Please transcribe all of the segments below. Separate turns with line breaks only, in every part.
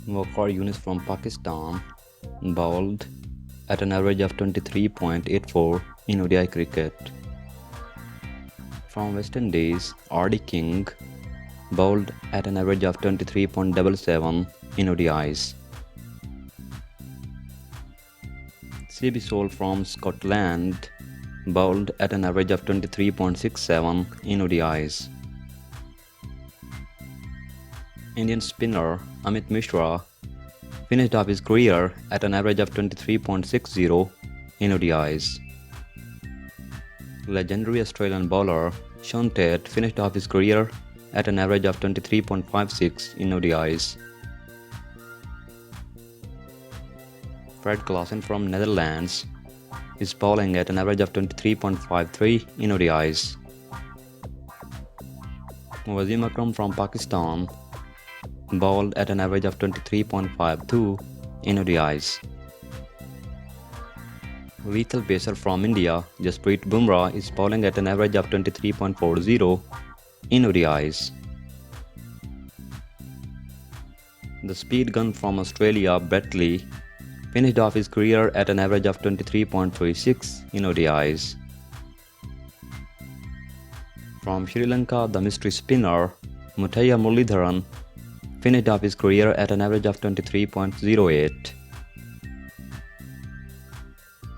Waqar Yunus from Pakistan bowled at an average of 23.84 in ODI cricket. From West Indies, R.D. King bowled at an average of 23.77 in ODIs. C.B. Soul from Scotland bowled at an average of 23.67 in ODIs. Indian spinner Amit Mishra finished off his career at an average of 23.60 in ODIs. Legendary Australian bowler Sean Tate finished off his career at an average of 23.56 in ODIs. Fred Klaasen from Netherlands is bowling at an average of 23.53 in ODIs. Wasim Akram from Pakistan bowled at an average of 23.52 in ODIs. Lethal pacer from India, Jasprit Bumrah is bowling at an average of 23.40 in ODIs. The speed gun from Australia, Brett Lee, finished off his career at an average of 23.36 in ODIs. From Sri Lanka, the mystery spinner Muttiah Muralidharan finished off his career at an average of 23.08.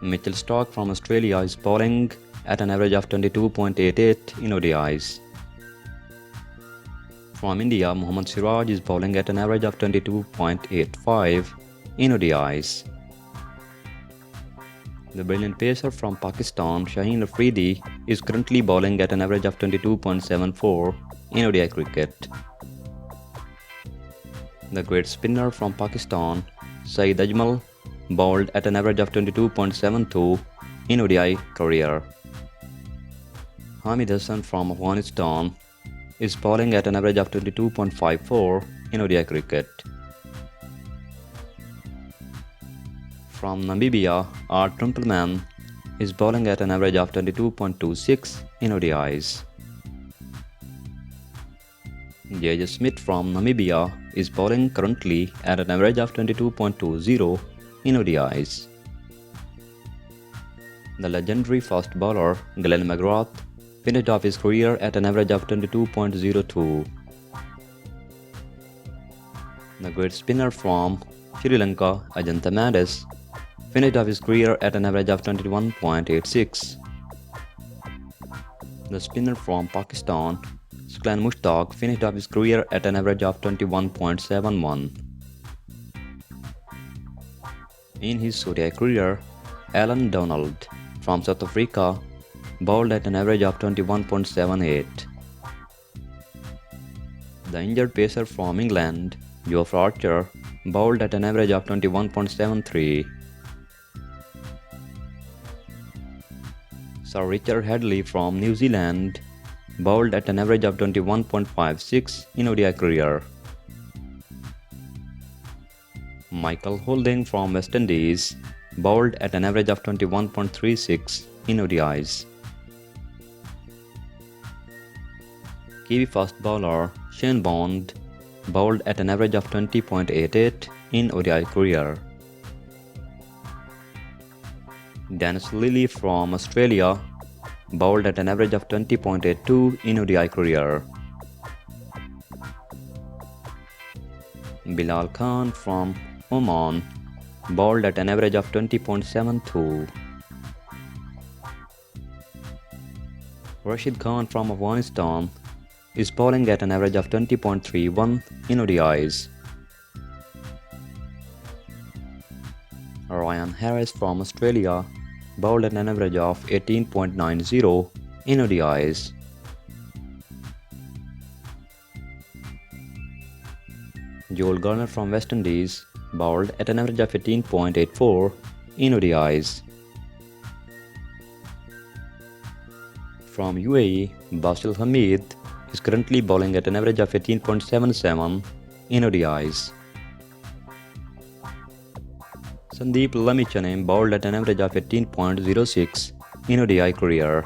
Mitchell Starc from Australia is bowling at an average of 22.88 in ODIs. From India, Mohammad Siraj is bowling at an average of 22.85 in ODIs. The brilliant pacer from Pakistan, Shaheen Afridi, is currently bowling at an average of 22.74 in ODI cricket. The great spinner from Pakistan, Saeed Ajmal, bowled at an average of 22.72 in ODI career. Hamid Hassan from Afghanistan is bowling at an average of 22.54 in ODI cricket. From Namibia, Art Trumpelman is bowling at an average of 22.26 in ODIs. J.J. Smith from Namibia is bowling currently at an average of 22.20 in ODIs. The legendary fast bowler Glenn McGrath finished off his career at an average of 22.02. The great spinner from Sri Lanka, Ajantha Madis, finished off his career at an average of 21.86. The spinner from Pakistan, Saqlain Mushtaq, finished off his career at an average of 21.71. In his ODI career, Alan Donald from South Africa bowled at an average of 21.78. The injured pacer from England, Geoff Archer, bowled at an average of 21.73. Sir Richard Hadley from New Zealand bowled at an average of 21.56 in ODI career. Michael Holding from West Indies bowled at an average of 21.36 in ODIs. Kiwi fast bowler Shane Bond bowled at an average of 20.88 in ODI career. Dennis Lilly from Australia bowled at an average of 20.82 in ODI career. Bilal Khan from Oman bowled at an average of 20.72. Rashid Khan from Afghanistan is bowling at an average of 20.31 in ODIs. Ryan Harris from Australia bowled at an average of 18.90 in ODIs. Joel Garner from West Indies bowled at an average of 18.84 in ODIs. From UAE, Basil Hamid is currently bowling at an average of 18.77 in ODIs. Sandeep Lamichhane bowled at an average of 18.06 in ODI career.